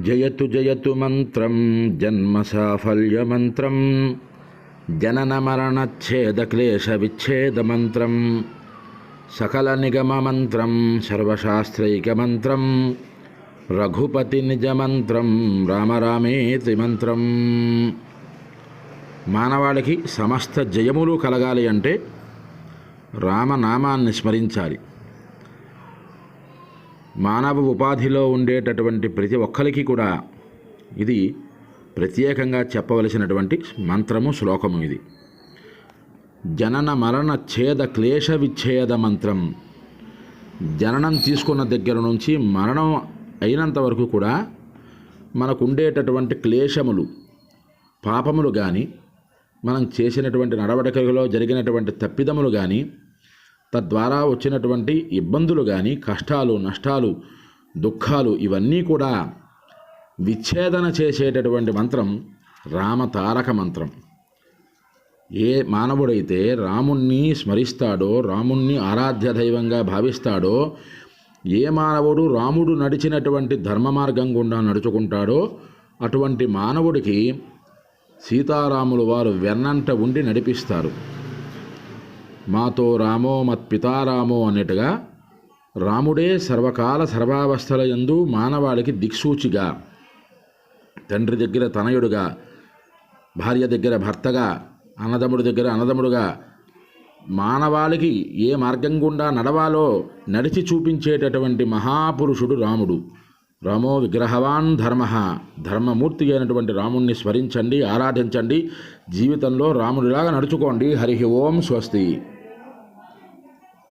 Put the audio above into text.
జయతు జయతు మంత్రం జన్మ సాఫల్య మంత్రం జనన మరణచ్ఛేద క్లేశ విచ్ఛేద మంత్రం సకల నిగమ మంత్రం సర్వశాస్త్రైక మంత్రం రఘుపతి నిజ మంత్రం రామరామేతి మంత్రం. మానవాళికి సమస్త జయములు కలగాలి అంటే రామనామాన్ని స్మరించాలి. మానవ ఉపాధిలో ఉండేటటువంటి ప్రతి ఒక్కరికి కూడా ఇది ప్రత్యేకంగా చెప్పవలసినటువంటి మంత్రము, శ్లోకము ఇది. జనన మరణ ఛేద క్లేశ విచ్ఛేద మంత్రం. జననం తీసుకున్న దగ్గర నుంచి మరణం అయినంత వరకు కూడా మనకు ఉండేటటువంటి క్లేశములు, పాపములు కానీ, మనం చేసినటువంటి నడవడికలో జరిగినటువంటి తప్పిదములు కానీ, తద్వారా వచ్చినటువంటి ఇబ్బందులు కానీ, కష్టాలు, నష్టాలు, దుఃఖాలు ఇవన్నీ కూడా విచ్ఛేదన చేసేటటువంటి మంత్రం రామతారక మంత్రం. ఏ మానవుడైతే రాముణ్ణి స్మరిస్తాడో, రాముణ్ణి ఆరాధ్య దైవంగా భావిస్తాడో, ఏ మానవుడు రాముడు నడిచినటువంటి ధర్మ మార్గం గుండా నడుచుకుంటాడో అటువంటి మానవుడికి సీతారాములు వారు వెన్నంట ఉండి నడిపిస్తారు. మాతో రామో మత్పితారామో అన్నట్టుగా రాముడే సర్వకాల సర్వావస్థల యందు మానవాళికి దిక్సూచిగా, తండ్రి దగ్గర తనయుడుగా, భార్య దగ్గర భర్తగా, అన్నదమ్ముడి దగ్గర అన్నదమ్ముడుగా మానవాళికి ఏ మార్గం గుండా నడవాలో నడిచి చూపించేటటువంటి మహాపురుషుడు రాముడు. రామో విగ్రహవాన్ ధర్మ. ధర్మమూర్తి అయినటువంటి రాముణ్ణి స్మరించండి, ఆరాధించండి, జీవితంలో రాముడిలాగా నడుచుకోండి. హరి ఓం స్వస్తి.